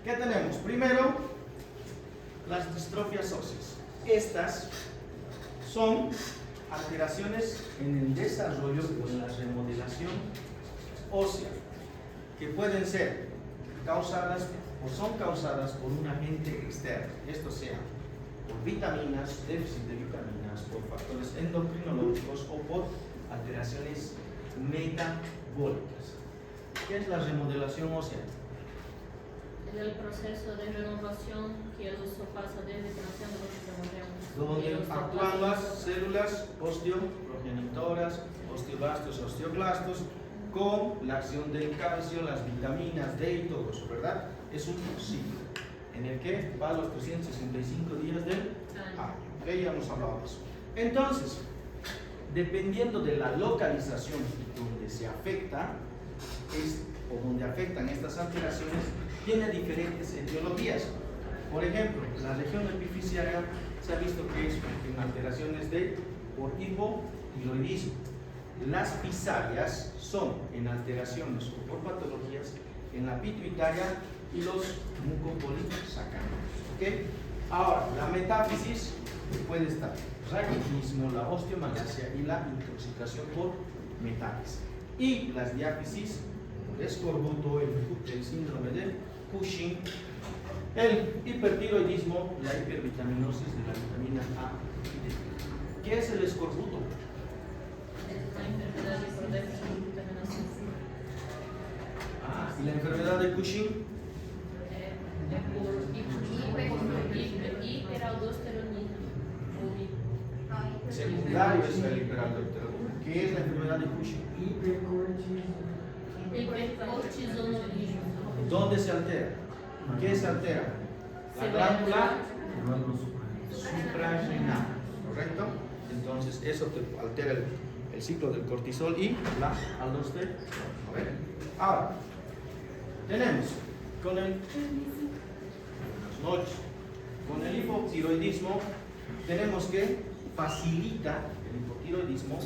¿Qué tenemos? Primero, las distrofias óseas. Estas son alteraciones en el desarrollo o en la remodelación ósea, que pueden ser causadas o son causadas por un agente externo, esto sea por vitaminas, déficit de vitaminas, por factores endocrinológicos o por alteraciones metabólicas. ¿Qué es la remodelación ósea? Es el proceso de renovación que el uso pasa desde que nacemos donde actúan las células osteoprogenitoras, osteoblastos, osteoclastos, con la acción del calcio, las vitaminas D y todo eso, ¿verdad? Es un ciclo en el que va a los 365 días del año. ¿Ok? Ya hemos hablado de eso. Entonces, dependiendo de la localización donde se afecta, o donde afectan estas alteraciones, tiene diferentes etiologías. Por ejemplo, la región epifisiaria se ha visto que es en alteraciones por hipotiroidismo. Las fisarias son en alteraciones o por patologías en la pituitaria y los mucopolisacáridos. ¿Ok? Ahora, la metáfisis puede estar raquitismo, la osteomalacia y la intoxicación por metales. Y las diáfisis, el escorbuto, el síndrome de Cushing, el hipertiroidismo, la hipervitaminosis de la vitamina A y D. ¿Qué es el escorbuto? ¿Y la enfermedad de Cushing? Hiperaldosteronismo. Secundario es el hiperaldosteronismo. ¿Qué es la enfermedad de Cushing? Hipercortisolismo. ¿Dónde se altera? ¿Qué se altera? La glándula suprarrenal, ¿correcto? Entonces eso te altera el ciclo del cortisol y la aldosterona. Ahora, tenemos con el hipotiroidismo, tenemos que facilita el hipotiroidismo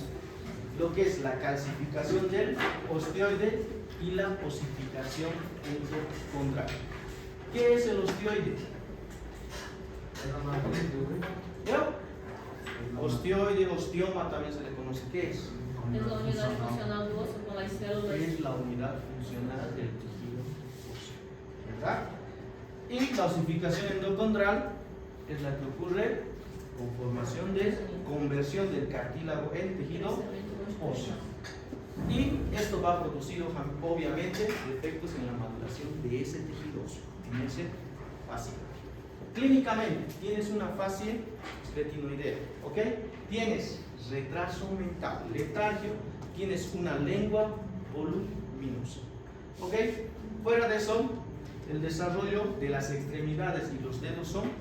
lo que es la calcificación del osteoide y la osificación endocondral. ¿Qué es el osteoide? Osteoide, osteoma también se le conoce. ¿Qué es? Es la unidad funcional del oso con las células. Es la unidad funcional del tejido óseo, ¿verdad? Y la osificación endocondral es la que ocurre con formación de conversión del cartílago en tejido óseo. Y esto va a producir obviamente efectos en la maduración de ese tejido óseo, en ese fascio. Clínicamente tienes una fascie retinoidea, ¿ok? Tienes retraso mental, letargio, tienes una lengua voluminosa, ¿ok? Fuera de eso, el desarrollo de las extremidades y los dedos son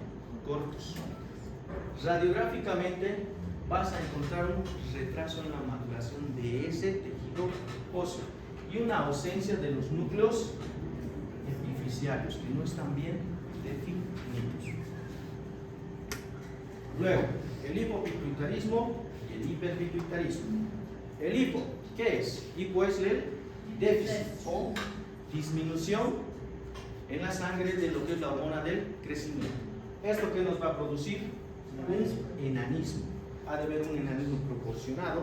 cortos. Radiográficamente vas a encontrar un retraso en la maduración de ese tejido óseo y una ausencia de los núcleos epifisiarios que no están bien definidos. Luego, el hipopituitarismo y el hiperpituitarismo. El hipo, ¿qué es? Hipo es el déficit o disminución en la sangre de lo que es la hormona del crecimiento. ¿Esto qué nos va a producir? Un enanismo. Ha de haber un enanismo proporcionado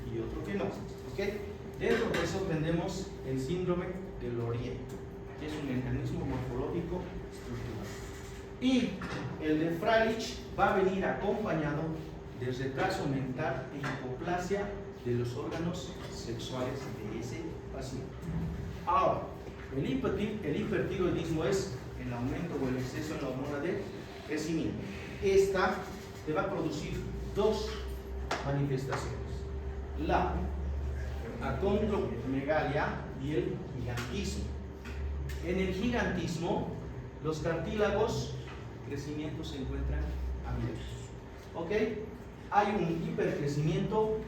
y otro que no. ¿Okay? Dentro de eso tenemos el síndrome del Oriente, que es un enanismo morfológico estructural. Y el de Freilich va a venir acompañado de retraso mental e hipoplasia de los órganos sexuales de ese paciente. Ahora, el hipertiroidismo es el aumento o el exceso en la hormona de crecimiento. Esta te va a producir dos manifestaciones: la acondromegalia y el gigantismo. En el gigantismo, los cartílagos crecimiento se encuentran abiertos. ¿Ok? Hay un hipercrecimiento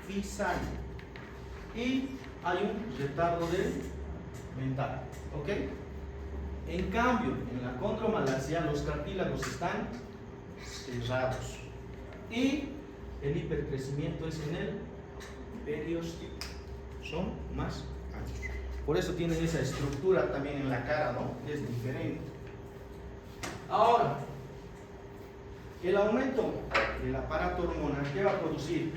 fisario y hay un retardo mental. ¿Ok? En cambio, en la acondromalacia los cartílagos están cerrados y el hipercrecimiento es en el periostio. Son más anchos. Por eso tienen esa estructura también en la cara, ¿no? Es diferente. El aumento del aparato hormonal, ¿qué va a producir?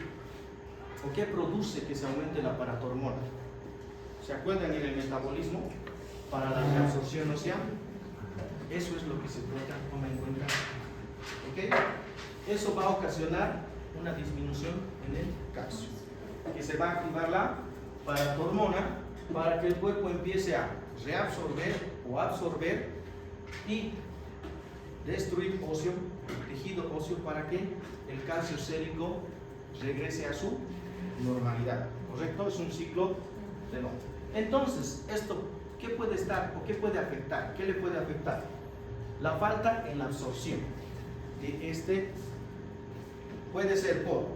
¿O qué produce que se aumente el aparato hormonal? ¿Se acuerdan en el metabolismo? Para la reabsorción ósea. Eso es lo que se toma en cuenta. ¿Ok? Eso va a ocasionar una disminución en el calcio. Que se va a activar la paratormona para que el cuerpo empiece a reabsorber o absorber y destruir óseo, tejido óseo, para que el calcio sérico regrese a su normalidad. ¿Correcto? Es un ciclo de nuevo. Entonces, esto, ¿qué puede estar o qué puede afectar? ¿Qué le puede afectar? La falta en la absorción de este puede ser por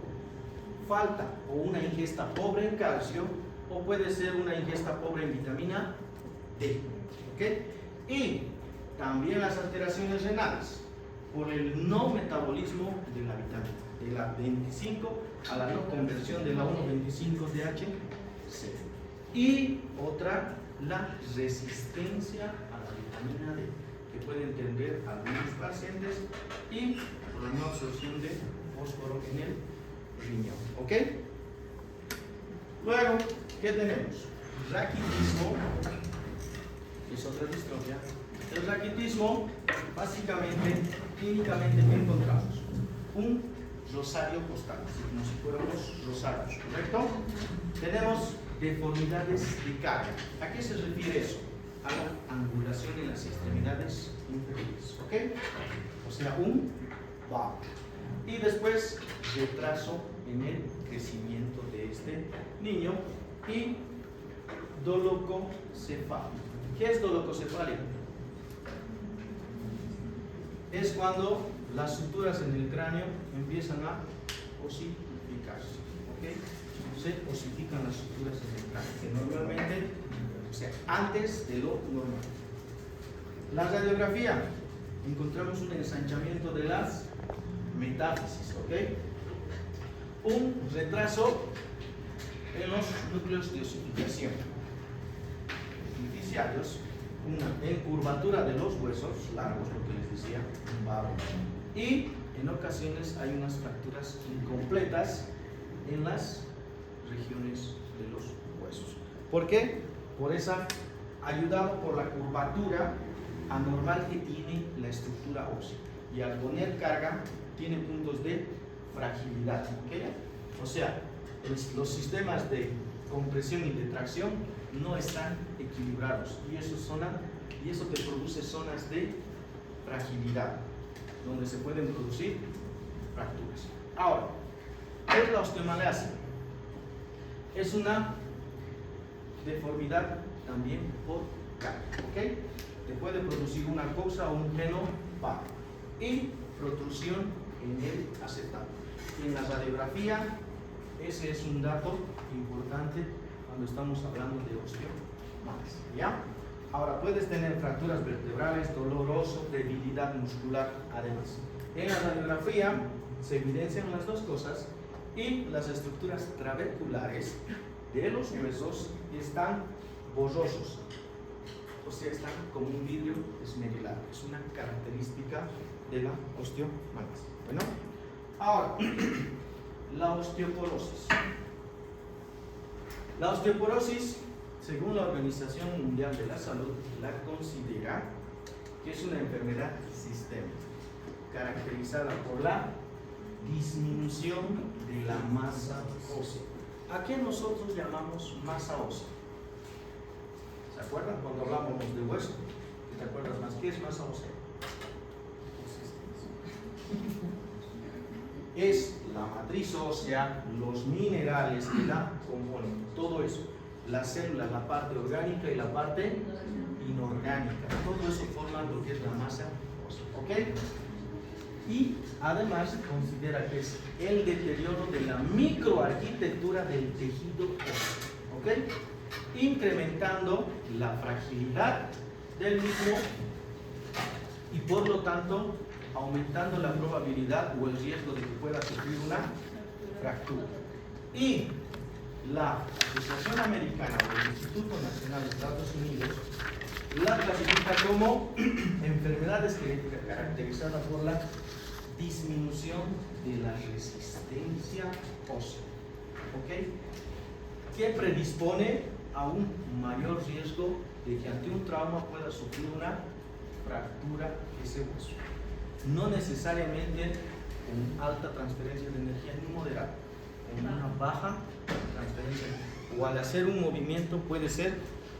falta o una ingesta pobre en calcio, o puede ser una ingesta pobre en vitamina D. ¿Ok? Y también las alteraciones renales por el no metabolismo de la vitamina, de la 25 a la no conversión de la 1,25-DHC. Y otra, la resistencia a la vitamina D, que pueden tener algunos pacientes, y por la no absorción de fósforo en el riñón. ¿Ok? Luego, ¿qué tenemos? Raquitismo, que es otra distrofia. El raquitismo, básicamente, clínicamente, ¿qué encontramos? Un rosario costal, como si fuéramos rosarios, ¿correcto? Tenemos deformidades de carga. ¿A qué se refiere eso? A la angulación en las extremidades inferiores, ¿ok? O sea, un bajo. Y después, retraso en el crecimiento de este niño y dolococefalia. ¿Qué es dolococefalia? Es cuando las suturas en el cráneo empiezan a osificarse, ¿ok? Se osifican las suturas en el cráneo, que normalmente, o sea, antes de lo normal. La radiografía, encontramos un ensanchamiento de las metáfisis, ¿ok? Un retraso en los núcleos de osificación artificiales, una encurvatura de los huesos largos, lo que les decía, un barro, y en ocasiones hay unas fracturas incompletas en las regiones de los huesos. ¿Por qué? Por esa, ayudado por la curvatura anormal que tiene la estructura ósea, y al poner carga tiene puntos de fragilidad, ¿ok? O sea, los sistemas de compresión y de tracción no están equilibrados, y eso te produce zonas de fragilidad donde se pueden producir fracturas. Ahora, ¿qué es la osteomalacia? Es una deformidad también por carga, ¿ok? Te puede producir una cosa o un genoparo y protrusión en el acetato. En la radiografía, ese es un dato importante cuando estamos hablando de osteomalacia, ¿ya? Ahora, puedes tener fracturas vertebrales, dolor óseo, debilidad muscular, además. En la radiografía se evidencian las dos cosas, y las estructuras trabeculares de los huesos están borrosos, o sea, están como un vidrio esmerilado. Es una característica de la osteomalacia. Bueno, ahora, la osteoporosis. La osteoporosis, según la Organización Mundial de la Salud, la considera que es una enfermedad sistémica, caracterizada por la disminución de la masa ósea. ¿A qué nosotros llamamos masa ósea? ¿Se acuerdan cuando hablábamos de hueso? ¿Te acuerdas más? ¿Qué es masa ósea? Es la matriz ósea, los minerales que la componen, todo eso, las células, la parte orgánica y la parte inorgánica, todo eso forma lo que es la masa ósea, ¿ok? Y además considera que es el deterioro de la microarquitectura del tejido óseo, ¿ok? Incrementando la fragilidad del mismo y por lo tanto aumentando la probabilidad o el riesgo de que pueda sufrir una fractura. Y la Asociación Americana del Instituto Nacional de Estados Unidos la clasifica como enfermedades caracterizadas por la disminución de la resistencia ósea. ¿Ok? Que predispone a un mayor riesgo de que ante un trauma pueda sufrir una fractura de ese hueso. No necesariamente con alta transferencia de energía ni moderada, con una baja transferencia, o al hacer un movimiento puede ser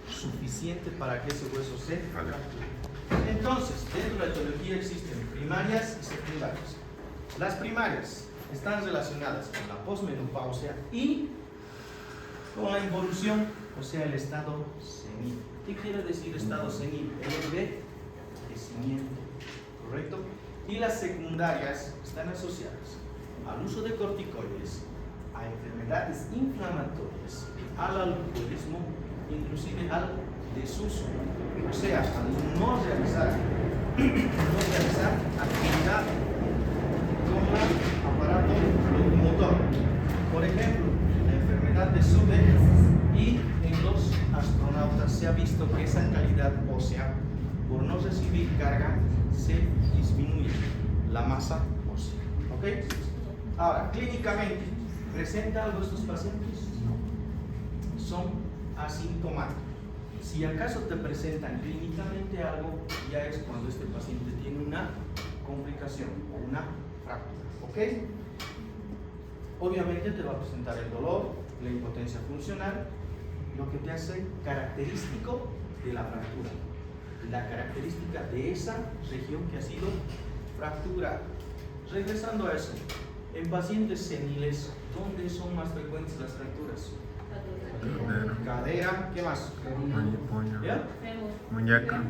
suficiente para que ese hueso se fracture. Entonces, dentro de la etiología existen primarias y secundarias. Las primarias están relacionadas con la posmenopausia y con la involución, o sea, el estado senil. ¿Qué quiere decir estado senil? El envejecimiento, ¿correcto? Y las secundarias están asociadas al uso de corticoides, a enfermedades inflamatorias, al alcoholismo, inclusive al desuso, o sea, al no realizar actividad con el aparato locomotor. Por ejemplo, la enfermedad de Sube, y en los astronautas se ha visto que esa calidad ósea, por no recibir carga, se disminuye la masa ósea. ¿Ok? Ahora, clínicamente, ¿presenta algo estos pacientes? No. Son asintomáticos. Si acaso te presentan clínicamente algo, ya es cuando este paciente tiene una complicación o una fractura. ¿Ok? Obviamente te va a presentar el dolor, la impotencia funcional, lo que te hace característico de la fractura, la característica de esa región que ha sido fracturada. Regresando a eso, en pacientes seniles, ¿dónde son más frecuentes las fracturas? Cadera, ¿qué más? ¿Ya? Muñeca.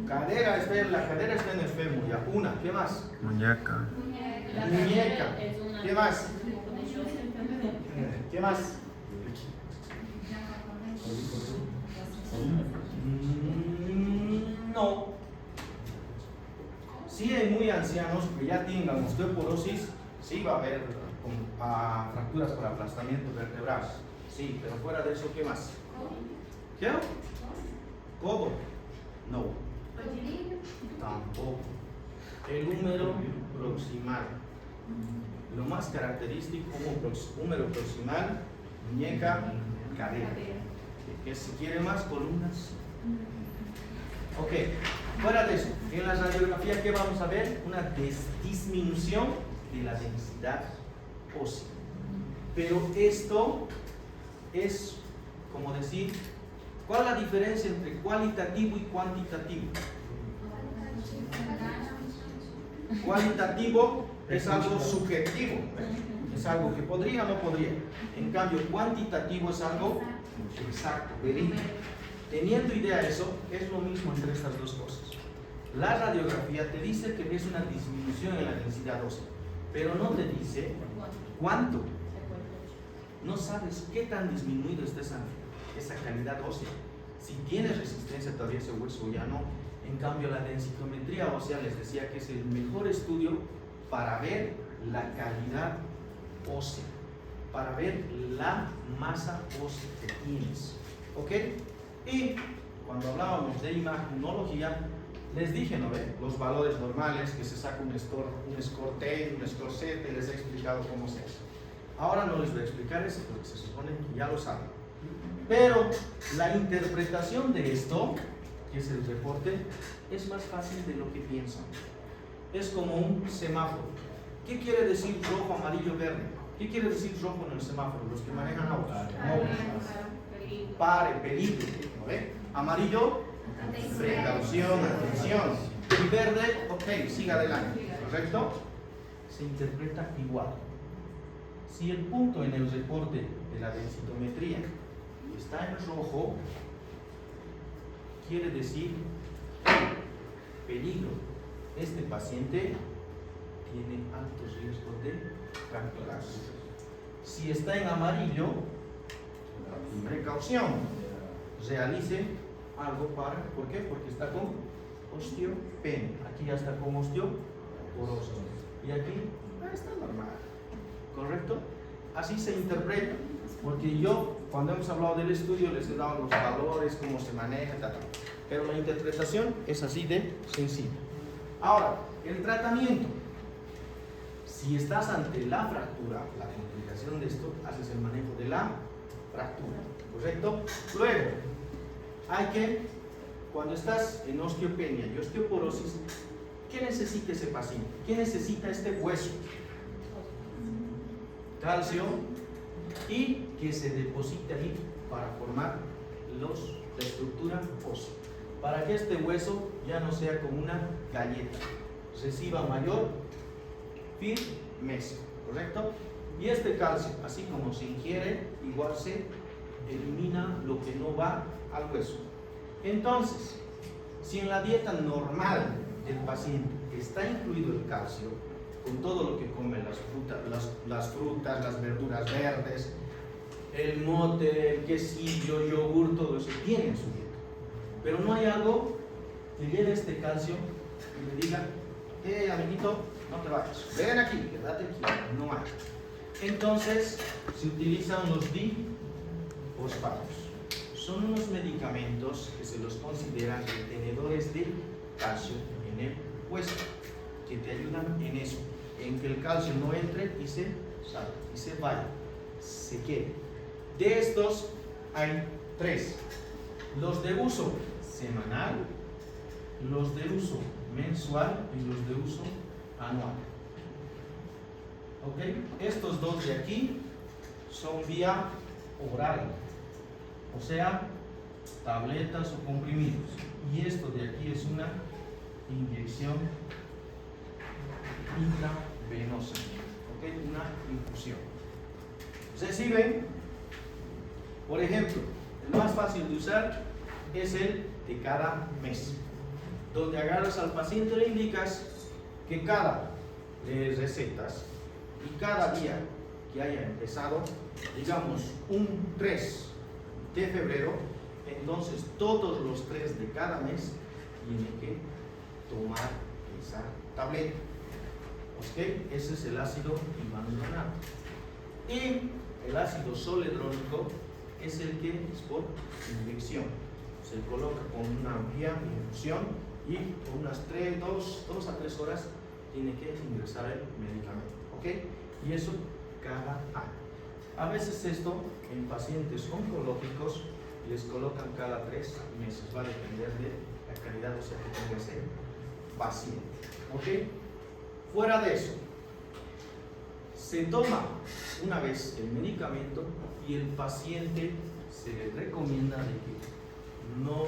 Cadera, la cadera está en el fémur, ya. Una, ¿qué más? Muñeca. Muñeca, ¿qué más? ¿Qué más? No. Sí, hay muy ancianos que ya tengan osteoporosis, sí va a haber fracturas por aplastamiento vertebral. Sí, pero fuera de eso, ¿qué más? ¿Qué? ¿Codo? No. Tampoco. El húmero proximal. Lo más característico, húmero proximal, muñeca, cadera. Que si quiere más columnas. Ok, fuera de eso, en la radiografía, ¿qué vamos a ver? Una disminución de la densidad ósea. Pero esto es, como decir, ¿cuál es la diferencia entre cualitativo y cuantitativo? Cualitativo es algo subjetivo, es algo que podría o no podría. En cambio, cuantitativo es algo exacto, verídico. Teniendo idea de eso, es lo mismo entre estas dos cosas. La radiografía te dice que ves una disminución en la densidad ósea, pero no te dice cuánto. No sabes qué tan disminuido está esa calidad ósea. Si tienes resistencia todavía ese hueso ya no. En cambio, la densitometría ósea les decía que es el mejor estudio para ver la calidad ósea, para ver la masa ósea que tienes. ¿Ok? Y cuando hablábamos de imagenología, les dije, ¿no ve? Los valores normales, que se saca un score T, un score 7, les he explicado cómo se hace. Ahora no les voy a explicar eso porque se supone que ya lo saben. Pero la interpretación de esto, que es el reporte, es más fácil de lo que piensan. Es como un semáforo. ¿Qué quiere decir rojo, amarillo, verde? ¿Qué quiere decir rojo en el semáforo? Los que manejan autos. Pare, peligro. ¿No ve? Amarillo, precaución, atención. Y verde, ok, siga adelante. ¿Correcto? Se interpreta igual. Si el punto en el reporte de la densitometría está en rojo, quiere decir peligro. Este paciente tiene altos riesgos de fracturarse. Si está en amarillo, precaución. Realice algo para, ¿por qué? Porque está con osteopenia. Aquí ya está con osteoporosis. Y aquí está normal. ¿Correcto? Así se interpreta. Porque yo, cuando hemos hablado del estudio, les he dado los valores, cómo se maneja, tal. Pero la interpretación es así de sencilla. Ahora, el tratamiento. Si estás ante la fractura, la complicación de esto, haces el manejo de la fractura, ¿correcto? Luego, hay que, cuando estás en osteopenia y osteoporosis, ¿qué necesita ese paciente? ¿Qué necesita este hueso? Calcio, y que se deposite ahí para formar la estructura ósea, para que este hueso ya no sea como una galleta, reciba mayor firmeza, ¿correcto? Y este calcio, así como se ingiere, igual se elimina lo que no va al hueso. Entonces, si en la dieta normal del paciente está incluido el calcio, con todo lo que come, las frutas, las verduras verdes, el mote, el quesillo, yogur, todo eso tiene en su dieta. Pero no hay algo que lleve este calcio y le diga, amiguito, no te vayas, ven aquí, quédate aquí, no hay. Entonces se utilizan los difosfatos. Son unos medicamentos que se los consideran retenedores de calcio en el hueso, que te ayudan en eso, en que el calcio no entre y se salga, y se vaya, se quede. De estos hay 3: los de uso semanal, los de uso mensual y los de uso anual. ¿Ok? Estos 2 de aquí son vía oral, o sea, tabletas o comprimidos. Y esto de aquí es una inyección intravenosa, ¿ok? Una infusión. Reciben, por ejemplo, el más fácil de usar es el de cada mes, donde agarras al paciente, le indicas que cada recetas y cada día que haya empezado, digamos un 3 de febrero, entonces todos los 3 de cada mes tiene que tomar esa tableta. ¿Ok? Ese es el ácido ivanonato. Y el ácido zoledrónico es el que es por inyección. Se coloca con una vía de infusión y por unas 2 a 3 horas tiene que ingresar el medicamento. ¿Ok? Y eso cada año. A veces esto en pacientes oncológicos les colocan cada 3 meses. Va a depender de la calidad ósea que tenga ese paciente. ¿Ok? Fuera de eso, se toma una vez el medicamento y el paciente se le recomienda de que no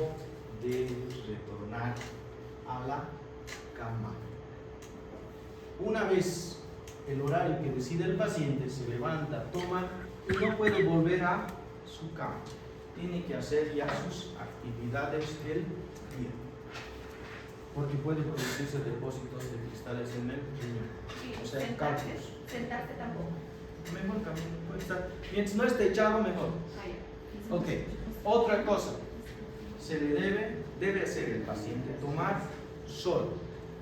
debe retornar a la cama. Una vez el horario que decide el paciente, se levanta, toma y no puede volver a su cama. Tiene que hacer ya sus actividades del día, porque puede producirse depósitos de cristales en el riñón, o sea, cálculos. Sentarse tampoco. Mejor camino, puede estar. Mientras no esté echado, mejor. Ok, otra cosa, se le debe hacer el paciente tomar sol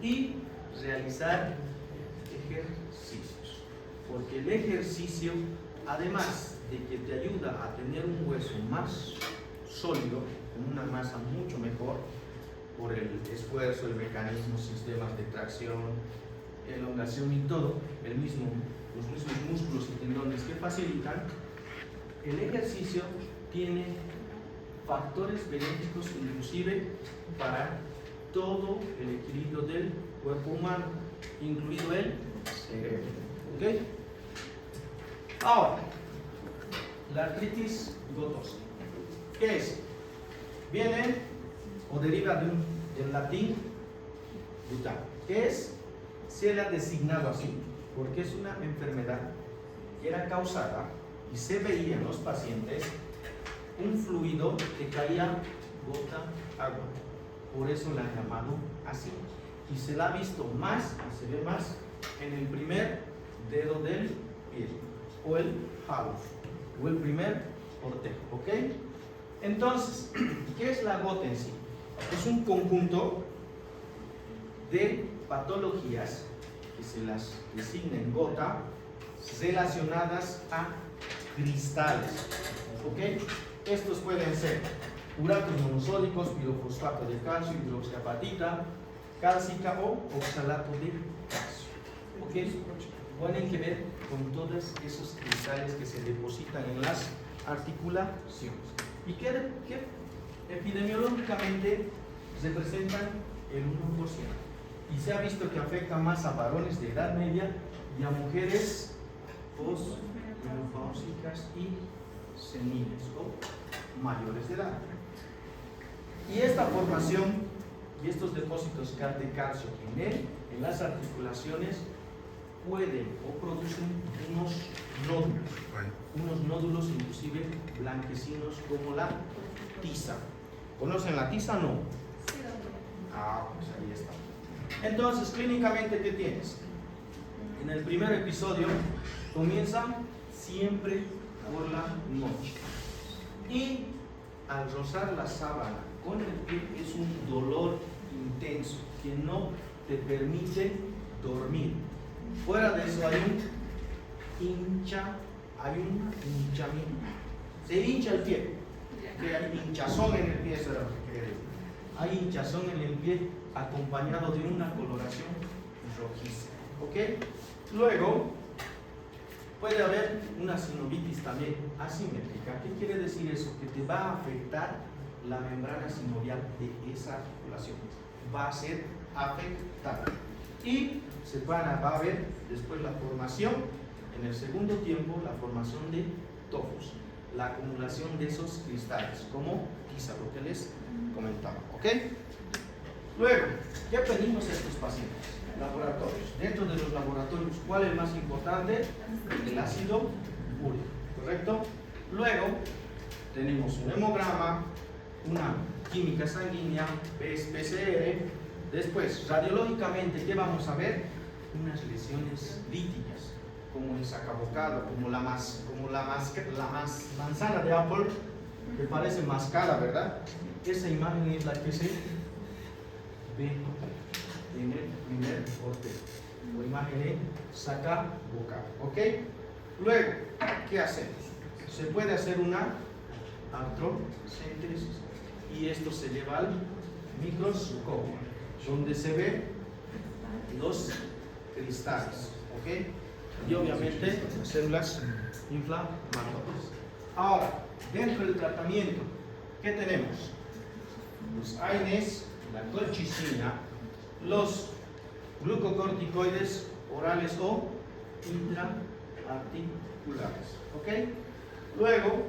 y realizar ejercicios, porque el ejercicio, además de que te ayuda a tener un hueso más sólido, con una masa mucho mejor, por el esfuerzo, el mecanismo, sistemas de tracción, elongación y todo, los mismos músculos y tendones que facilitan, el ejercicio tiene factores benéficos inclusive para todo el equilibrio del cuerpo humano, incluido el cerebro. ¿Ok? Ahora, la artritis gotosa. ¿Qué es? Viene o deriva del latín gutar. ¿Qué es? Se le ha designado así porque es una enfermedad que era causada y se veía en los pacientes un fluido que caía gota agua. Por eso la han llamado así. Y se la ha visto más, y se ve más en el primer dedo del pie, o el halus, o el primer cortejo. ¿Ok? Entonces, ¿qué es la gota en sí? Es un conjunto de patologías que se las designen gota relacionadas a cristales. ¿Ok? Estos pueden ser uratos monosódicos, pirofosfato de calcio, hidroxiapatita, cálcica o oxalato de calcio. ¿Ok? Tienen que ver con todos esos cristales que se depositan en las articulaciones y que epidemiológicamente representan el 1%. Y se ha visto que afecta más a varones de edad media y a mujeres posmenopáusicas y seniles o mayores de edad. Y esta formación y estos depósitos de calcio en las articulaciones pueden o producen unos nódulos inclusive blanquecinos como la tiza. ¿Conocen la tiza? No. Ah, pues ahí está. Entonces, clínicamente, ¿qué tienes? En el primer episodio comienza siempre por la noche y al rozar la sábana con el pie es un dolor intenso que no te permite dormir. Fuera de eso hay un hinchamiento. Se hincha el pie. Que hay hinchazón en el pie, eso era lo que quería decir. Hay hinchazón en el pie acompañado de una coloración rojiza. ¿Ok? Luego puede haber una sinovitis también asimétrica. ¿Qué quiere decir eso? Que te va a afectar la membrana sinovial de esa articulación. Va a ser afectada. Y va a haber después la formación, en el segundo tiempo, la formación de tofos, la acumulación de esos cristales, como tiza, lo que les comentaba. ¿Ok? Luego, ¿qué pedimos a estos pacientes? Laboratorios. Dentro de los laboratorios, ¿cuál es el más importante? El ácido úrico, ¿correcto? Luego, tenemos un hemograma, una química sanguínea, PCR. Después, radiológicamente, ¿qué vamos a ver? Unas lesiones líticas, como el sacabocado, como la manzana de Apple, que parece mascada, ¿verdad? Esa imagen es la que se ve en el primer corte, o imagen de sacabocado, ¿ok? Luego, ¿qué hacemos? Se puede hacer una artrocentresis y esto se lleva al microscopio, donde se ve los cristales, ¿ok? Y obviamente células inflamatorias. Ahora, dentro del tratamiento, ¿qué tenemos? Los AINES, la colchicina, los glucocorticoides orales o intraarticulares, ¿ok? Luego,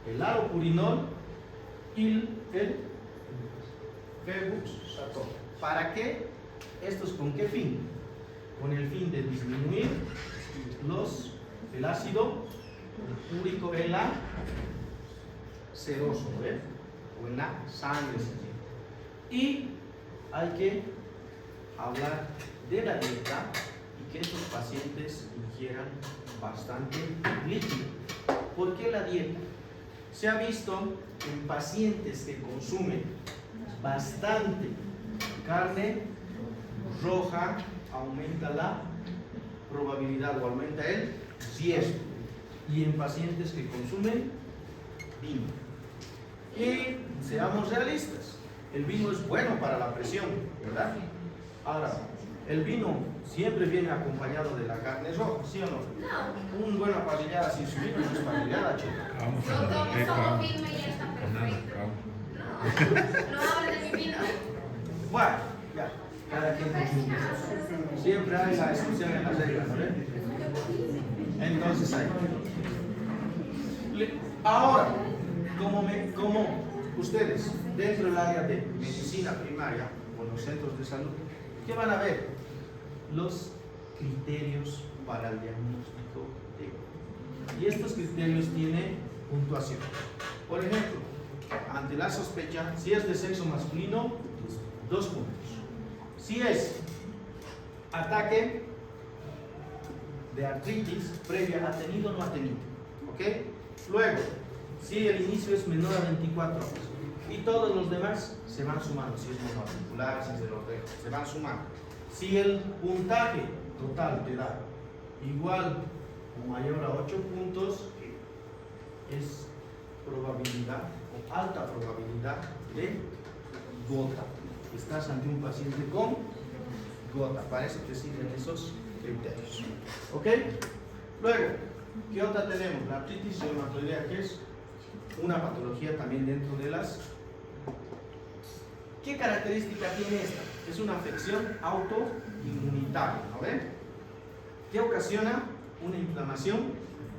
el alopurinol y el febuxator. ¿Para qué? ¿Estos con qué fin? Con el fin de disminuir el ácido úrico en la seroso, ¿ves? O en la sangre. Y hay que hablar de la dieta y que estos pacientes ingieran bastante líquido. ¿Por qué la dieta? Se ha visto en pacientes que consumen bastante carne roja, aumenta la probabilidad o aumenta el riesgo. Y en pacientes que consumen vino. Y seamos realistas, el vino es bueno para la presión, ¿verdad? Ahora, el vino siempre viene acompañado de la carne roja, ¿sí o no? No. Un buena parrillada sin su vino no es parrillada, chico. Yo tomo solo vino y ya está perfecto. No hables de mi vino. Bueno, ya, cada quien con sus gustos. Siempre hay la excepción en las reglas, ¿no? Entonces ahí. Ahora, como ustedes, dentro del área de medicina primaria o los centros de salud, ¿qué van a ver? Los criterios para el diagnóstico de. Y estos criterios tienen puntuación. Por ejemplo, ante la sospecha, si es de sexo masculino, 2 puntos. Si es ataque de artritis previa, ¿ha tenido o no ha tenido? ¿Ok? Luego, si el inicio es menor a 24 horas. Y todos los demás se van sumando. Si es monoarticular, si es del ordejo, se van sumando. Si el puntaje total te da igual o mayor a 8 puntos, es probabilidad o alta probabilidad de gota. estás ante un paciente con gota. Para eso te sirven esos criterios. ¿Ok? Luego, ¿qué otra tenemos? La artritis reumatoidea, que es una patología también dentro de las... ¿Qué característica tiene esta? Es una afección autoinmunitaria, ¿no ven? Que ocasiona una inflamación,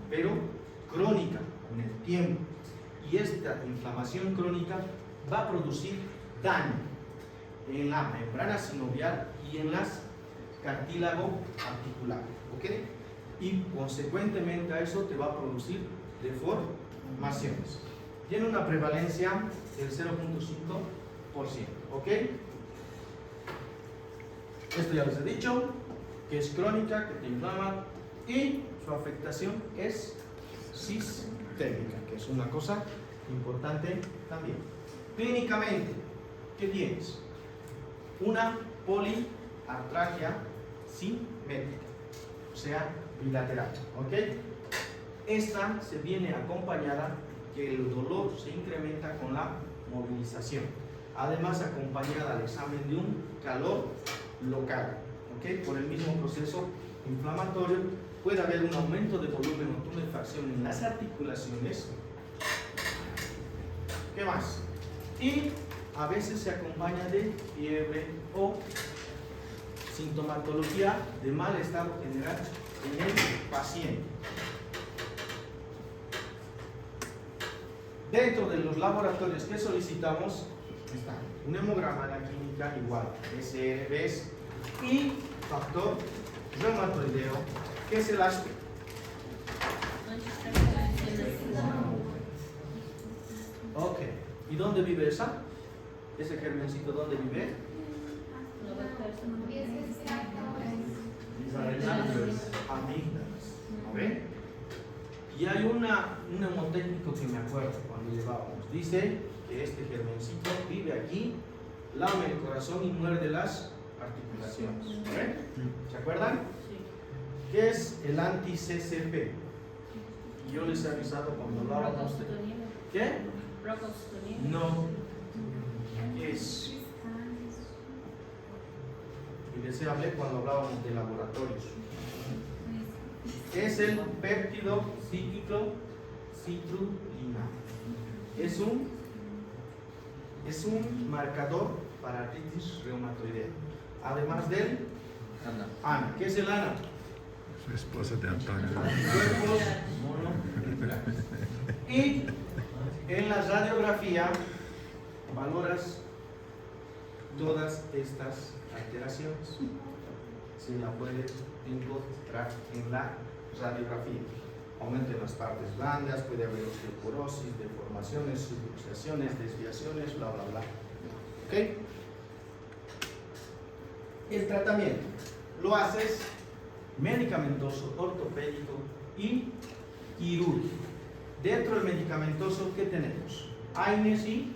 pero crónica, con el tiempo. Y esta inflamación crónica va a producir daño en la membrana sinovial y en las cartílago articular, ¿ok? Y consecuentemente a eso te va a producir deformaciones. Tiene una prevalencia del 0.5%, ¿ok? Esto ya les he dicho, que es crónica, que te inflama, y su afectación es sistémica, que es una cosa importante también. Clínicamente, ¿qué tienes? Una poliartralgia simétrica, o sea, bilateral, ¿ok? Esta se viene acompañada que el dolor se incrementa con la movilización, además acompañada al examen de un calor local, ¿ok? Por el mismo proceso inflamatorio puede haber un aumento de volumen o tumefacción en las articulaciones. ¿Qué más? Y a veces se acompaña de fiebre o sintomatología de mal estado general en el paciente. Dentro de los laboratorios que solicitamos está un hemograma, la química igual, SRBs y factor reumatoideo, que es el ASPE. Ok, ¿y dónde vive esa? ¿Ese germencito dónde vive? Amígdalas, ¿no ven? Y hay un hemotécnico que me acuerdo cuando llevábamos. Dice que este germencito vive aquí, lame el corazón y muerde las articulaciones. ¿No ven? ¿Se acuerdan? Sí. ¿Qué es el anti-CCP? Y yo les he avisado cuando hablábamos de... ¿Qué? Procalcitonina. No. Es... Y les hablé cuando hablábamos de laboratorios. Es el péptido cíclico citrulina. Es un marcador para artritis reumatoidea. Además del ANA. ¿Qué es el ANA? Su esposa de Antonio. Cuerpos mononucleares. Y en la radiografía valoras todas estas alteraciones. Se la puede encontrar en la radiografía. Aumento en las partes blandas, puede haber osteoporosis, deformaciones, subluxaciones, desviaciones, bla bla bla. ¿Ok? El tratamiento lo haces medicamentoso, ortopédico y quirúrgico. Dentro del medicamentoso, ¿qué tenemos? AINES y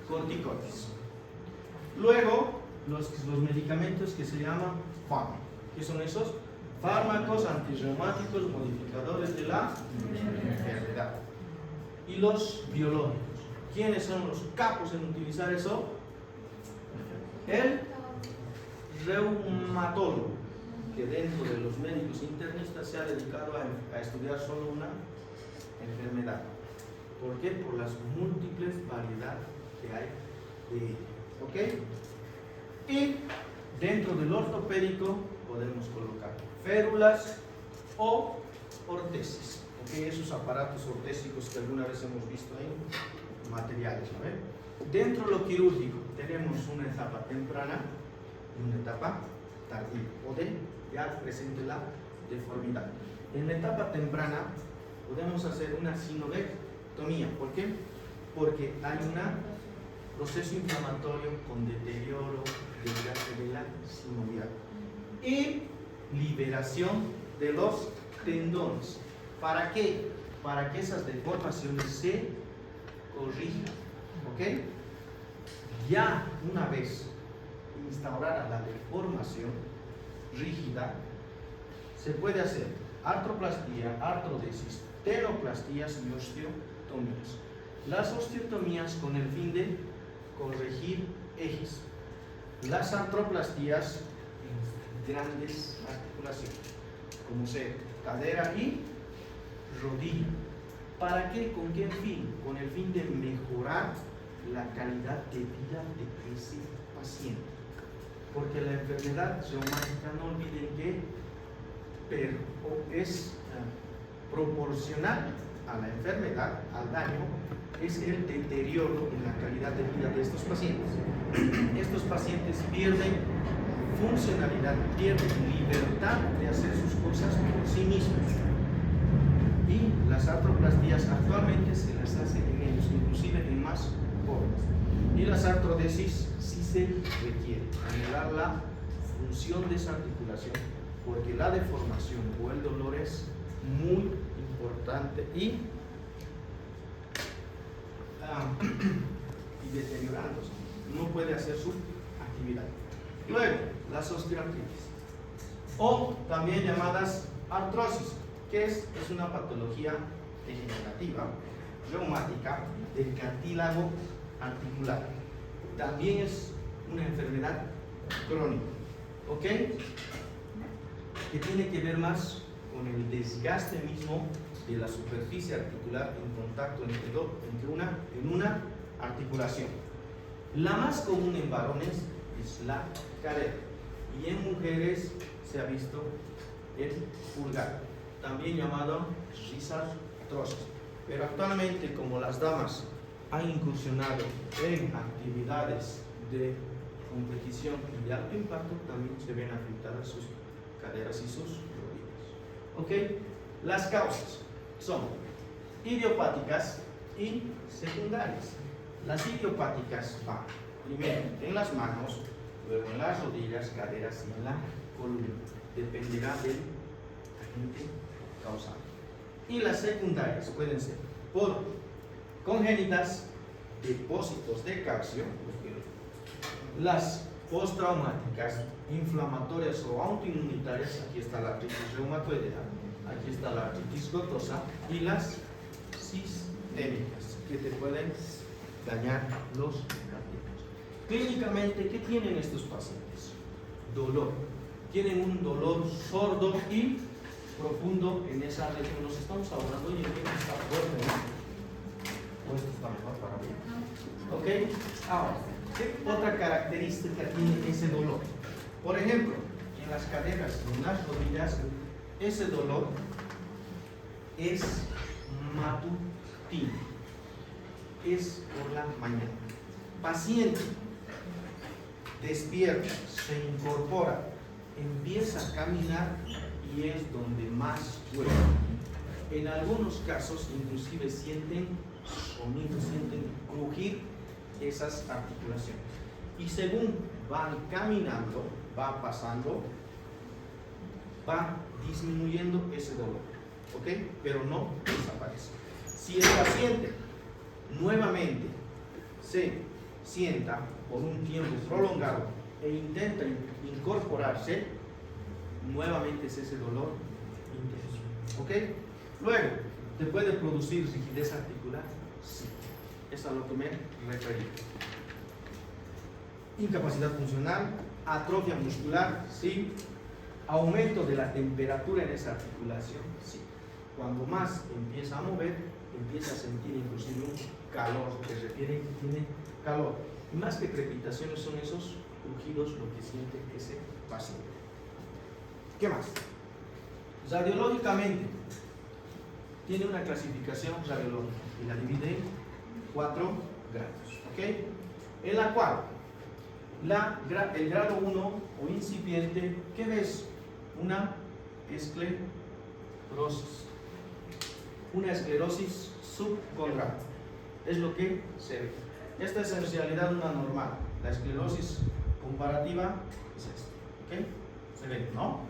corticoides. Luego, los medicamentos que se llaman FAM. ¿Qué son esos? Fármacos antirreumáticos modificadores de la enfermedad. Y los biológicos. ¿Quiénes son los capos en utilizar eso? El reumatólogo, que dentro de los médicos internistas se ha dedicado a estudiar solo una enfermedad. ¿Por qué? Por las múltiples variedades que hay de ella. ¿Ok? Y dentro del ortopédico podemos colocar férulas o ortesis. ¿Ok? Esos aparatos ortésicos que alguna vez hemos visto en materiales. ¿No ven? Dentro de lo quirúrgico tenemos una etapa temprana y una etapa tardía, o de ya presente la deformidad. En la etapa temprana podemos hacer una sinovectomía. ¿Por qué? Porque hay un proceso inflamatorio con deterioro de la sinovial y liberación de los tendones. ¿Para qué? Para que esas deformaciones se corrijan. ¿Ok? Ya una vez instaurada la deformación rígida, se puede hacer artroplastía, artrodesis, tenoplastías y osteotomías. Las osteotomías con el fin de corregir ejes. las artroplastías en grandes articulaciones, como ser cadera y rodilla. ¿Para qué? ¿Con qué fin? Con el fin de mejorar la calidad de vida de ese paciente. Porque la enfermedad reumática, no olviden que es proporcional a la enfermedad, al daño, es el deterioro en la calidad de vida de estos pacientes. Estos pacientes pierden funcionalidad, pierden libertad de hacer sus cosas por sí mismos. Y las artroplastías actualmente se las hace en ellos, inclusive en más jóvenes. Y las artrodesis sí se requiere anular la función de esa articulación, porque la deformación o el dolor es muy importante y deteriorándose, no puede hacer su actividad. Luego, las osteoartritis, o también llamadas artrosis, que es una patología degenerativa, reumática, del cartílago articular. También es una enfermedad crónica, ¿ok? Que tiene que ver más con el desgaste mismo de la superficie articular en contacto en una articulación. La más común en varones es la cadera, y en mujeres se ha visto el pulgar, también llamado risartrosis. Pero actualmente, como las damas han incursionado en actividades de competición y de alto impacto, también se ven afectadas sus caderas y sus rodillas. ¿Ok? Las causas son idiopáticas y secundarias. Las idiopáticas van primero en las manos, luego en las rodillas, caderas y en la columna. Dependerá del agente causal. Y las secundarias pueden ser por congénitas, depósitos de calcio, las postraumáticas, inflamatorias o autoinmunitarias, aquí está la artritis reumatoidea, aquí está la artritis gotosa, y las sistémicas, que te pueden dañar los cartílagos. Clínicamente, ¿qué tienen estos pacientes? Dolor. Tienen un dolor sordo y profundo en esa región. Nos estamos ahorrando y el tiempo está fuerte, ¿no? ¿O esto está mejor para mí? ¿Ok? Ahora, ¿qué otra característica tiene ese dolor? Por ejemplo, en las caderas y en las rodillas, ese dolor es matutino, es por la mañana. Paciente despierta, se incorpora, empieza a caminar y es donde más duele. En algunos casos inclusive sienten sonido, sienten crujir esas articulaciones. Y según van caminando, va pasando, va disminuyendo ese dolor, ¿ok? Pero no desaparece. Si el paciente nuevamente se sienta por un tiempo prolongado e intenta incorporarse, nuevamente es ese dolor intenso, ¿ok? Luego, ¿te puede producir rigidez articular? Sí, es a lo que me referí. Incapacidad funcional, atrofia muscular, sí. Aumento de la temperatura en esa articulación, sí. Cuando más empieza a mover, empieza a sentir inclusive un calor, que refiere que tiene calor. Y más que crepitaciones son esos crujidos lo que siente ese paciente. ¿Qué más? Radiológicamente, tiene una clasificación radiológica y la divide en 4 grados, ¿ok? En la cual el grado 1 o incipiente, ¿qué ves? Una esclerosis. Una esclerosis subcondral. Es lo que se ve. Esta es en realidad una normal. La esclerosis comparativa es esta, ¿ok? Se ve, ¿no?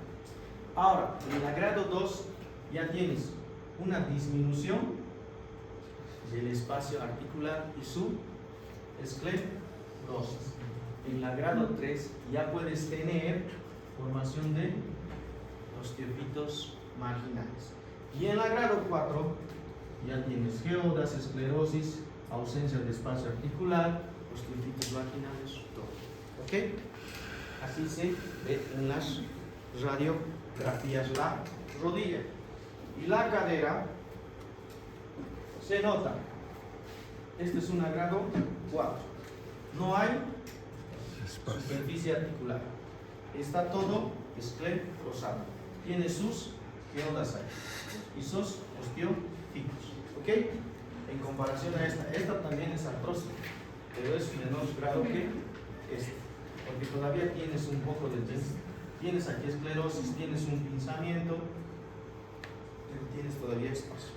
Ahora, en el grado 2 ya tienes una disminución del espacio articular y su esclerosis. En la grado 3 ya puedes tener formación de osteofitos marginales. Y en la grado 4 ya tienes geodas, esclerosis, ausencia de espacio articular, osteofitos marginales, todo. ¿Ok? Así se ve en las radiografías la rodilla. Y la cadera se nota. Este es un grado 4. No hay Espacio. superficie articular. Está todo esclerosado. Tiene sus, ¿qué ondas hay? Y sus osteofitos. ¿Ok? En comparación a esta también es artrosis, pero es menor grado que esta. Porque todavía tienes un poco de tienes aquí esclerosis, tienes un pinzamiento, tienes todavía espacio.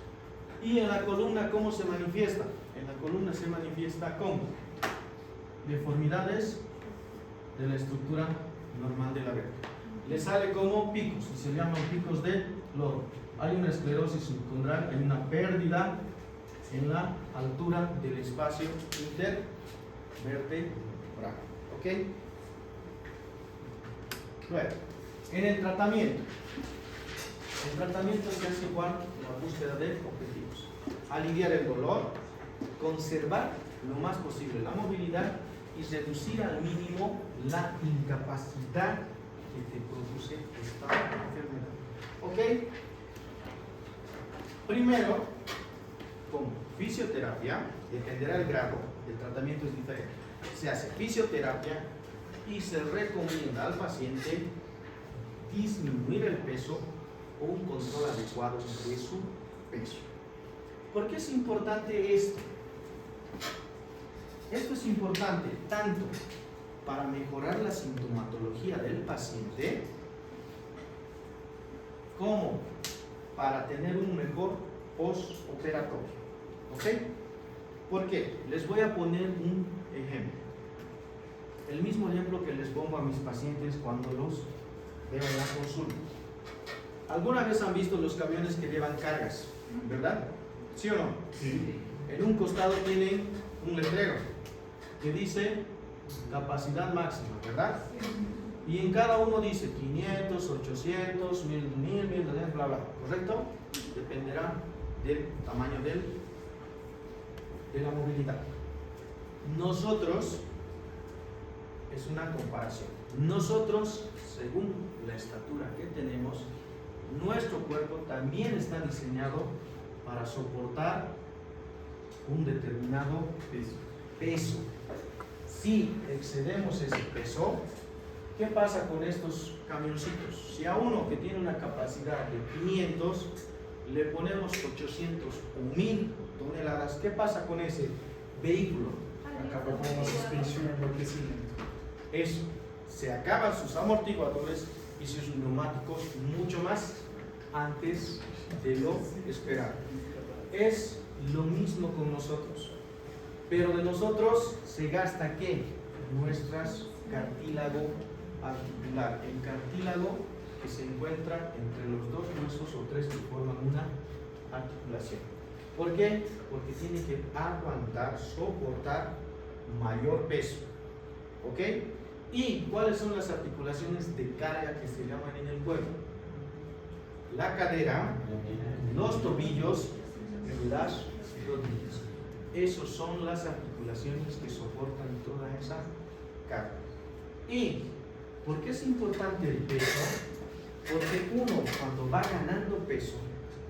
Y en la columna, ¿cómo se manifiesta? En la columna se manifiesta con deformidades de la estructura normal de la vértebra. Le sale como picos, y se llaman picos de lodo. Hay una esclerosis subcondral, hay una pérdida en la altura del espacio intervertebral. ¿Ok? Bueno, en el tratamiento se hace igual la búsqueda de objetivos. Aliviar el dolor, conservar lo más posible la movilidad y reducir al mínimo la incapacidad que te produce esta enfermedad. ¿Ok? Primero, con fisioterapia, dependerá del grado, el tratamiento es diferente. Se hace fisioterapia y se recomienda al paciente disminuir el peso o un control adecuado de su peso. ¿Por qué es importante esto? Esto es importante tanto para mejorar la sintomatología del paciente como para tener un mejor postoperatorio. ¿Ok? ¿Por qué? Les voy a poner un ejemplo. El mismo ejemplo que les pongo a mis pacientes cuando los veo en la consulta. ¿Alguna vez han visto los camiones que llevan cargas? ¿Verdad? ¿Sí o no? Sí. En un costado tienen un letrero que dice capacidad máxima, ¿verdad? Y en cada uno dice 500, 800, 1000, 1200, bla, bla. ¿Correcto? Dependerá del tamaño de la movilidad. Nosotros, es una comparación. Nosotros, según la estatura que tenemos, nuestro cuerpo también está diseñado para soportar un determinado peso. Si excedemos ese peso, ¿qué pasa con estos camioncitos? Si a uno que tiene una capacidad de 500 le ponemos 800 o 1000 toneladas, ¿qué pasa con ese vehículo? Acaba con la suspensión y amortecimiento. Eso, se acaban sus amortiguadores y sus neumáticos mucho más antes de lo esperado. Es lo mismo con nosotros, pero de nosotros se gasta ¿qué? Nuestras cartílago articular, el cartílago que se encuentra entre los dos huesos o tres que forman una articulación. ¿Por qué? Porque tiene que aguantar, soportar mayor peso. ¿Ok? ¿Y cuáles son las articulaciones de carga que se llaman en el cuerpo? La cadera, los tobillos y las rodillas. Esas son las articulaciones que soportan toda esa carga. ¿Y por qué es importante el peso? Porque uno, cuando va ganando peso,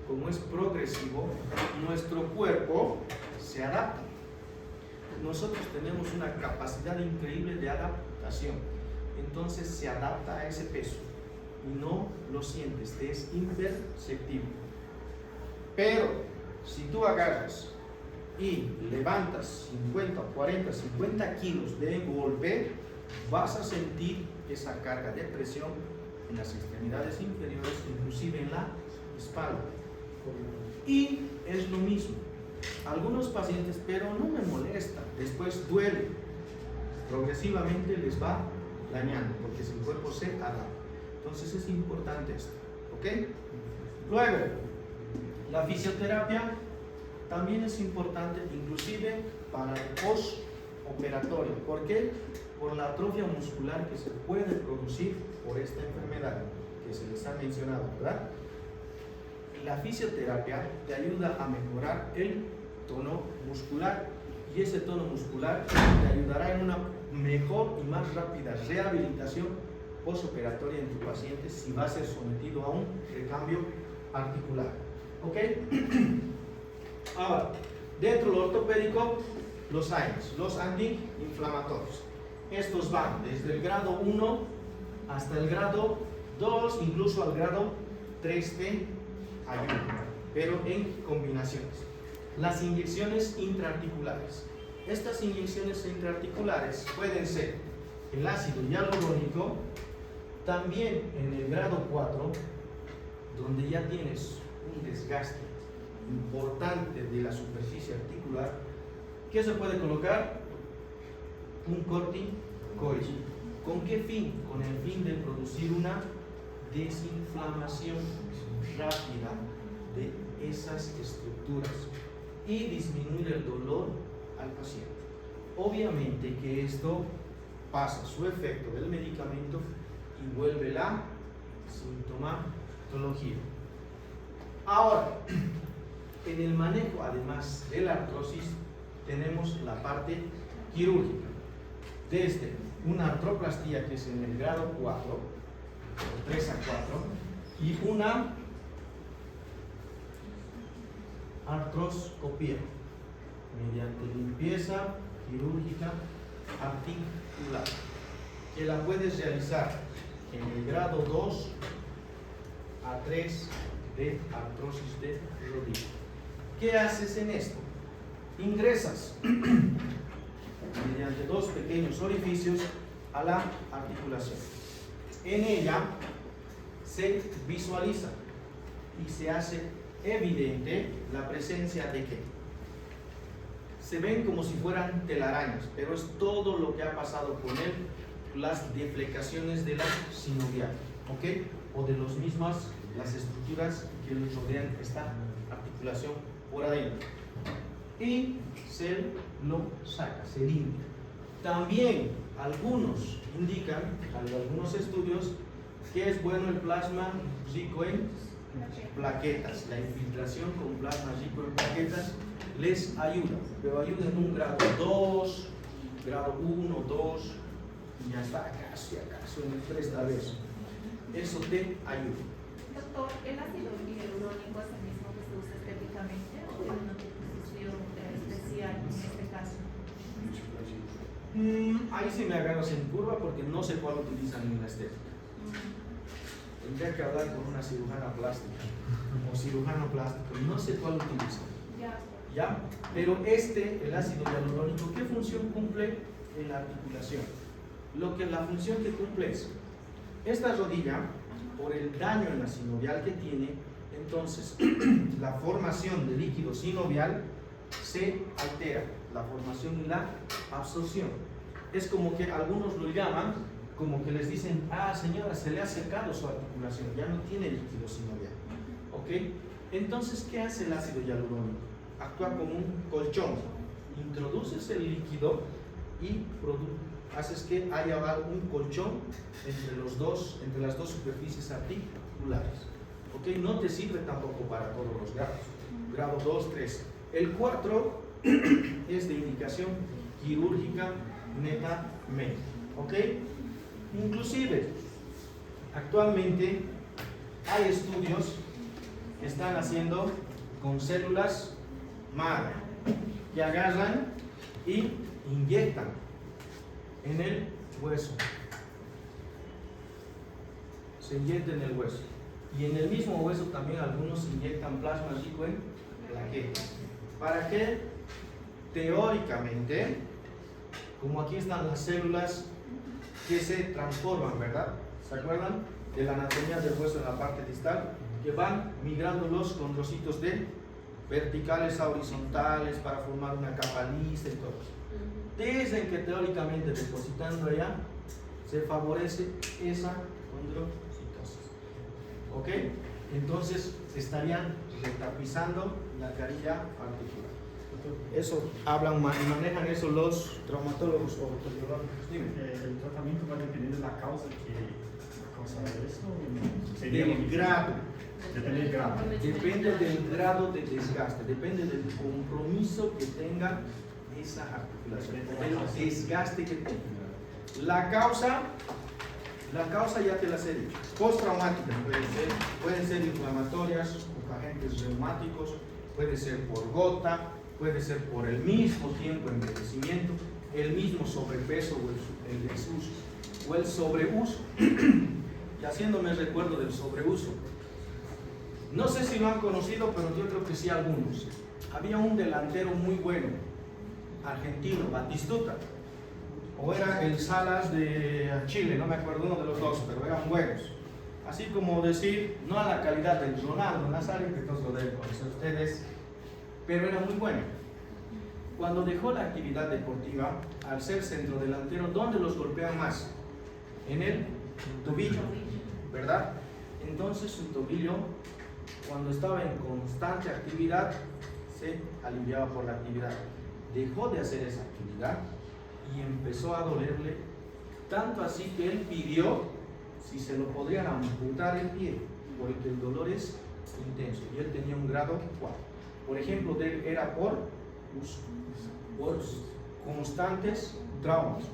como es progresivo, nuestro cuerpo se adapta. Nosotros tenemos una capacidad increíble de adaptación. Entonces se adapta a ese peso y no lo sientes, te es imperceptible. Pero si tú agarras y levantas 50, 40, 50 kilos de golpe, vas a sentir esa carga de presión en las extremidades inferiores, inclusive en la espalda. Y es lo mismo. Algunos pacientes, pero no me molesta, después duele. Progresivamente les va dañando porque el cuerpo se adapta. Entonces es importante esto. ¿Ok? Luego, la fisioterapia también es importante, inclusive para el postoperatorio. ¿Por qué? Por la atrofia muscular que se puede producir por esta enfermedad que se les ha mencionado, ¿verdad? La fisioterapia te ayuda a mejorar el tono muscular y ese tono muscular te ayudará en una mejor y más rápida rehabilitación postoperatoria en tu paciente si va a ser sometido a un recambio articular. ¿Ok? Ahora, dentro del ortopédico, los AINES, los antiinflamatorios. Estos van desde el grado 1 hasta el grado 2, incluso al grado 3 de ayuno, pero en combinaciones. Las inyecciones intraarticulares. Estas inyecciones intraarticulares pueden ser el ácido hialurónico, también en el grado 4, donde ya tienes un desgaste importante de la superficie articular. ¿Qué se puede colocar? Un corticoide. ¿Con qué fin? Con el fin de producir una desinflamación rápida de esas estructuras y disminuir el dolor al paciente. Obviamente que esto pasa su efecto del medicamento y vuelve la sintomatología. Ahora, en el manejo, además de la artrosis, tenemos la parte quirúrgica. Desde una artroplastía, que es en el grado 4, 3 a 4, y una artroscopía, mediante limpieza quirúrgica articular, que la puedes realizar en el grado 2 a 3 de artrosis de rodilla. ¿Qué haces en esto? Ingresas mediante dos pequeños orificios a la articulación. En ella se visualiza y se hace evidente la presencia de ¿qué? Se ven como si fueran telarañas, pero es todo lo que ha pasado con él, las deflecaciones de la sinovial, ¿ok? O de las mismas, las estructuras que les rodean esta articulación por adentro. Y se lo saca, se limpia. También algunos indican, algunos estudios, que es bueno el plasma rico en plaquetas. La infiltración con plasma rico en plaquetas les ayuda, pero ayuda en un grado 2, grado 1, 2, y hasta acaso en el 3 tal vez. Eso te ayuda. Doctor, ¿el ácido hialurónico es el mismo que se usa estéticamente o tiene una composición especial en este caso? Ahí sí me agarras en curva porque no sé cuál utilizan en la estética. Tendría que hablar con una cirujana plástica o cirujano plástico, no sé cuál utilizan. ¿Ya? Pero el ácido hialurónico, ¿qué función cumple en la articulación? La función que cumple es, esta rodilla, por el daño en la sinovial que tiene, entonces la formación de líquido sinovial se altera, la formación y la absorción. Es como que algunos lo llaman, como que les dicen, señora, se le ha secado su articulación, ya no tiene líquido sinovial. ¿Ok? Entonces, ¿qué hace el ácido hialurónico? Actúa como un colchón. Introduces el líquido y haces que haya un colchón entre las dos superficies articulares. ¿Ok? No te sirve tampoco para todos los grados. Grado 2, 3. El 4 es de indicación quirúrgica netamente. ¿Ok? Inclusive, actualmente hay estudios que están haciendo con células madre, que agarran y inyectan en el hueso. Se inyecta en el hueso. Y en el mismo hueso también algunos inyectan plasma rico en plaquetas. ¿Para qué? Teóricamente, como aquí están las células que se transforman, ¿verdad? ¿Se acuerdan de la anatomía del hueso en la parte distal? Que van migrando los condrocitos de verticales a horizontales para formar una capa lisa y todo eso. Dicen que teóricamente depositando allá se favorece esa condrocitosis. ¿Ok? Entonces estarían retapizando la carilla articular. Eso manejan eso los traumatólogos o ortopedólogos. El tratamiento va a depender de la causa que causa esto. Del grado. Depende del grado. Depende del grado de desgaste, depende del compromiso que tenga esa articulación, del desgaste que tenga. La causa La causa ya te las he dicho. Postraumática pueden ser inflamatorias, agentes reumáticos, puede ser por gota, puede ser por el mismo tiempo de envejecimiento, el mismo sobrepeso o el desuso o el sobreuso. Y haciéndome recuerdo del sobreuso, no sé si lo han conocido, pero yo creo que sí algunos. Había un delantero muy bueno, argentino, Batistuta, o era el Salas de Chile, no me acuerdo uno de los dos, pero eran buenos. Así como decir, no a la calidad del Ronaldo Nazario, que todos lo deben conocer ustedes, pero era muy bueno. Cuando dejó la actividad deportiva, al ser centrodelantero, ¿dónde los golpean más? En el tobillo, ¿verdad? Entonces su tobillo, cuando estaba en constante actividad, se aliviaba por la actividad. Dejó de hacer esa actividad y empezó a dolerle, tanto así que él pidió si se lo podrían amputar el pie, porque el dolor es intenso y él tenía un grado 4. Por ejemplo, era por constantes traumas,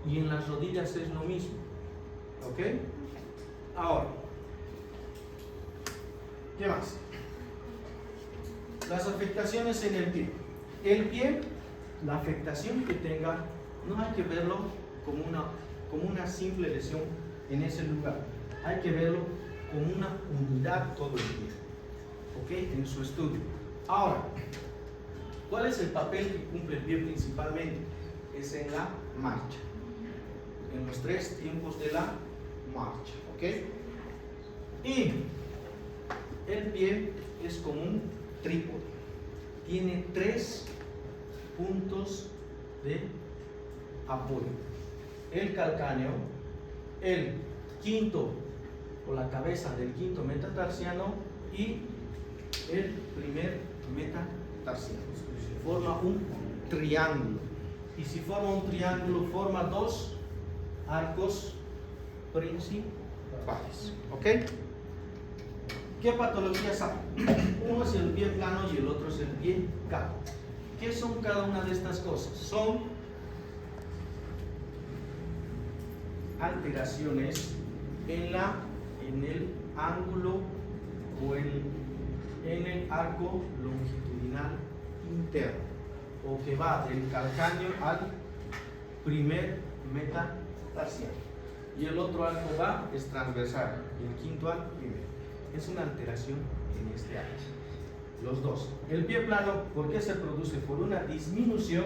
y en las rodillas es lo mismo. ¿Ok? Ahora, ¿qué más? Las afectaciones en el pie. El pie, la afectación que tenga, no hay que verlo como una simple lesión en ese lugar. Hay que verlo como una unidad todo el pie. ¿Ok? En su estudio. Ahora, ¿cuál es el papel que cumple el pie principalmente? Es en la marcha. En los 3 tiempos de la marcha. ¿Ok? Y el pie es como un trípode. Tiene 3 puntos de apoyo. El calcáneo, el quinto o la cabeza del quinto metatarsiano y el primer metatarsiano. Forma un triángulo. Y si forma un triángulo, forma 2 arcos principales. ¿Ok? ¿Qué patologías hay? Uno es el pie plano y el otro es el pie cabo. ¿Qué son cada una de estas cosas? Son alteraciones en el ángulo o en el arco longitudinal interno, o que va del calcáneo al primer metatarsiano, y el otro arco es transversal, y el quinto al primero. Es una alteración en este área. Los dos. El pie plano, ¿por qué se produce? Por una disminución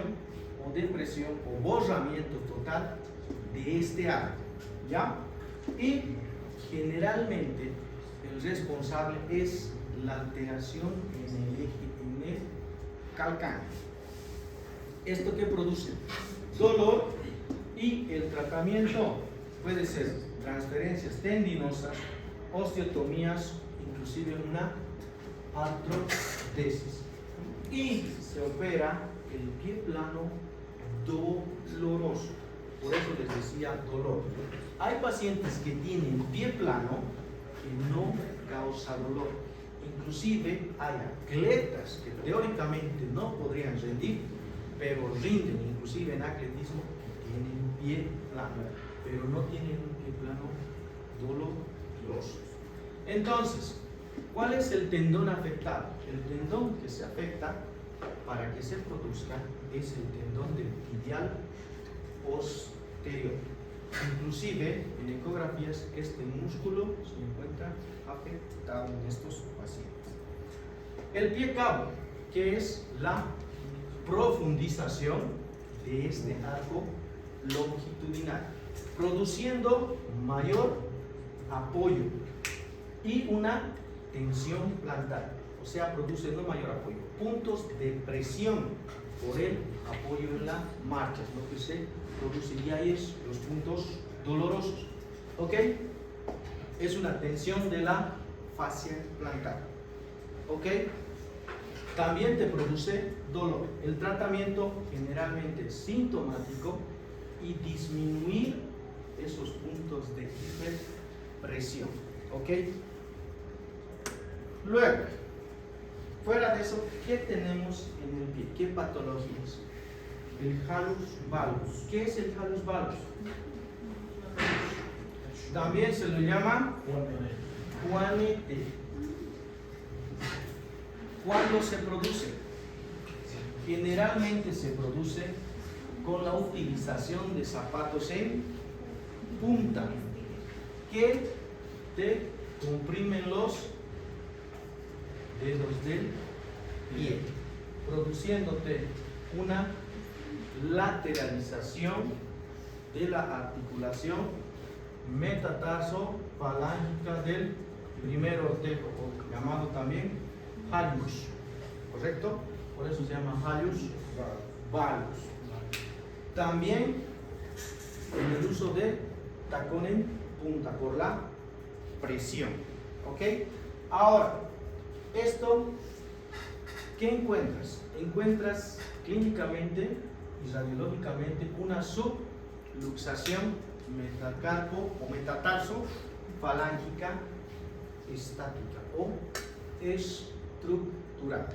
o depresión o borramiento total de este arco, ¿ya? Y generalmente el responsable es la alteración en el eje, en el calcáneo. ¿Esto qué produce? Dolor, y el tratamiento puede ser transferencias tendinosas, osteotomías, inclusive una artrodesis. Y se opera el pie plano doloroso. Por eso les decía dolor. Hay pacientes que tienen pie plano que no causa dolor. Inclusive hay atletas que teóricamente no podrían rendir, pero rinden, inclusive en atletismo, que tienen pie plano, pero no tienen un pie plano doloroso. Entonces, ¿cuál es el tendón afectado? El tendón que se afecta para que se produzca es el tendón del tibial posterior. Inclusive en ecografías este músculo se encuentra afectado en estos pacientes. El pie cabo, que es la profundización de este arco longitudinal, produciendo mayor apoyo y una tensión plantar, o sea, produce no mayor apoyo, puntos de presión por el apoyo en la marcha, es lo que se produce, y ahí es los puntos dolorosos. ¿Ok? Es una tensión de la fascia plantar. ¿Ok? También te produce dolor. El tratamiento generalmente es sintomático y disminuir esos puntos de hiperpresión. ¿Ok? Luego, fuera de eso, ¿qué tenemos en el pie? ¿Qué patologías? El hallux valgus. ¿Qué es el hallux valgus? También se lo llama juanete. ¿Cuándo se produce? Generalmente se produce con la utilización de zapatos en punta que te comprimen los dedos del pie, produciéndote una lateralización de la articulación metatarso-falángica del primer ortejo, o llamado también hallux, ¿correcto? Por eso se llama hallux valgus. También en el uso de tacón en punta por la presión, ¿ok? Ahora, esto, ¿qué encuentras? Encuentras clínicamente y radiológicamente una subluxación metacarpo o metatarso falángica estática o estructural.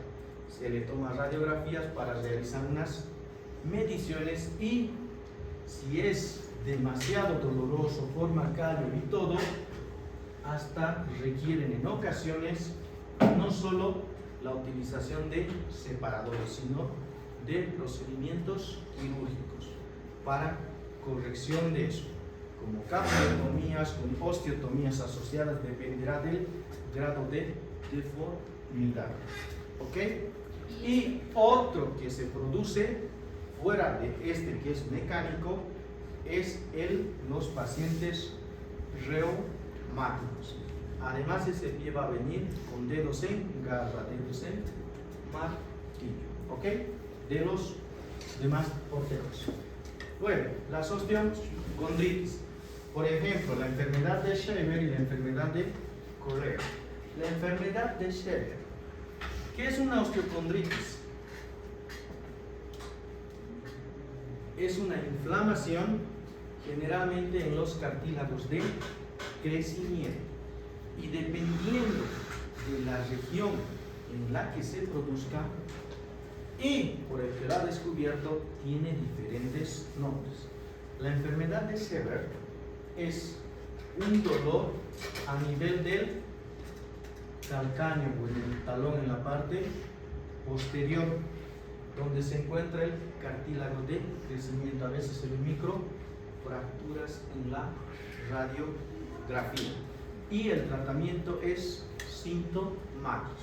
Se le toman radiografías para realizar unas mediciones y si es demasiado doloroso, forma callo y todo, hasta requieren en ocasiones no solo la utilización de separadores, sino de procedimientos quirúrgicos para corrección de eso, como capsulotomías, con osteotomías asociadas, dependerá del grado de deformidad. ¿Ok? Y otro que se produce fuera de este que es mecánico es los pacientes reumáticos. Además, ese pie va a venir con dedos en garra, dedos en martillo, ¿ok? De los demás ortejos. Bueno, las osteocondritis. Por ejemplo, la enfermedad de Sheber y la enfermedad de Correa. La enfermedad de Sheber. ¿Qué es una osteocondritis? Es una inflamación generalmente en los cartílagos de crecimiento y dependiendo de la región en la que se produzca y por el que la ha descubierto tiene diferentes nombres. La enfermedad de Sheber es un dolor a nivel del calcáneo o en el talón en la parte posterior donde se encuentra el cartílago de crecimiento. A veces se ven microfracturas en la radiografía y el tratamiento es sintomático.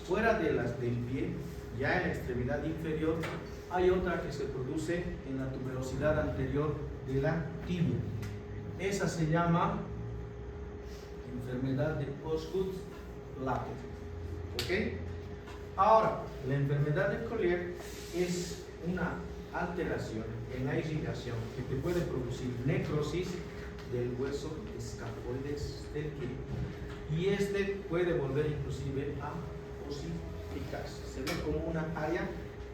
Fuera de las del pie, ya en la extremidad inferior, hay otra que se produce en la tuberosidad anterior de la tibia. Esa se llama enfermedad de Osgood-Schlatter. ¿Ok? Ahora, la enfermedad de Collier es una alteración en la irrigación que te puede producir necrosis del hueso escafoides del pie. Y este puede volver inclusive a osificarse. Se ve como una área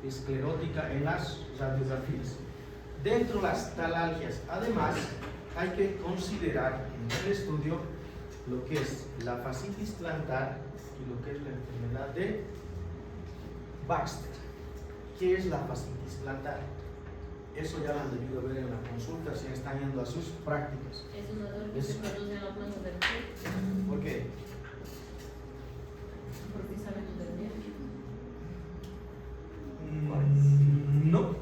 esclerótica en las radiografías. Dentro de las talalgias, además, hay que considerar en el estudio lo que es la fascitis plantar y lo que es la enfermedad de Baxter. ¿Qué es la fascitis plantar? Eso ya lo han debido ver en la consulta si están yendo a sus prácticas. Es un dolor que se produce en la planta del pie. ¿Por qué? Precisamente del pie. No.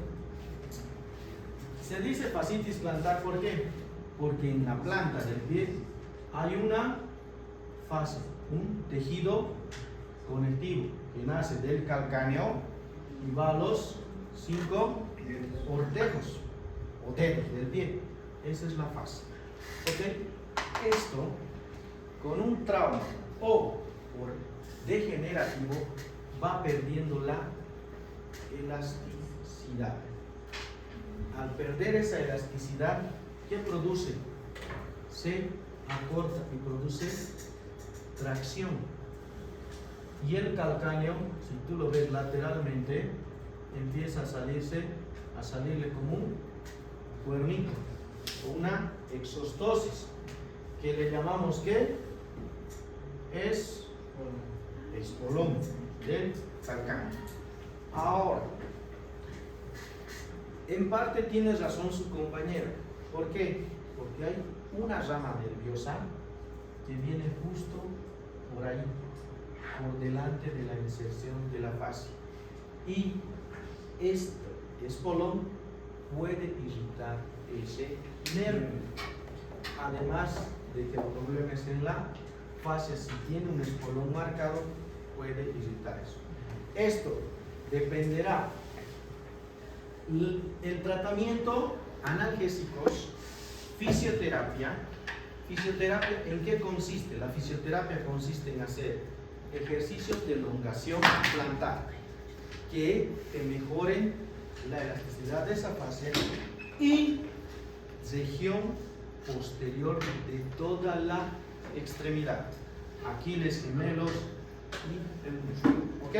Se dice fascitis plantar, ¿por qué? Porque en la planta del pie hay una fase, un tejido conectivo que nace del calcáneo y va a los 5 ortejos o dedos del pie. Esa es la fase. ¿Ok? Esto, con un trauma o por degenerativo, va perdiendo la elasticidad. Al perder esa elasticidad, ¿qué produce? Se acorta y produce tracción. Y el calcáneo, si tú lo ves lateralmente, empieza a salirle como un cuernito o una exostosis, que le llamamos que es espolón del calcáneo. Ahora, en parte tiene razón su compañera. ¿Por qué? Porque hay una rama nerviosa que viene justo por ahí, por delante de la inserción de la fascia. Y este espolón puede irritar ese nervio. Además de que el problema es en la fascia, si tiene un espolón marcado, puede irritar eso. Esto dependerá. El tratamiento, analgésicos, fisioterapia. ¿Fisioterapia en qué consiste? La fisioterapia consiste en hacer ejercicios de elongación plantar que te mejoren la elasticidad de esa fascia y región posterior de toda la extremidad, Aquiles, gemelos y el muslo. ¿Ok?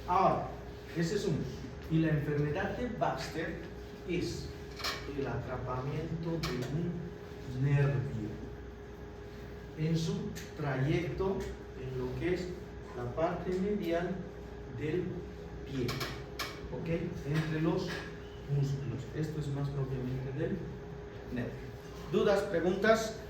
Ahora, ese es uno. Y la enfermedad de Baxter es el atrapamiento de un nervio en su trayecto en lo que es la parte medial del pie, ¿ok? Entre los músculos. Esto es más propiamente del nervio. ¿Dudas, preguntas?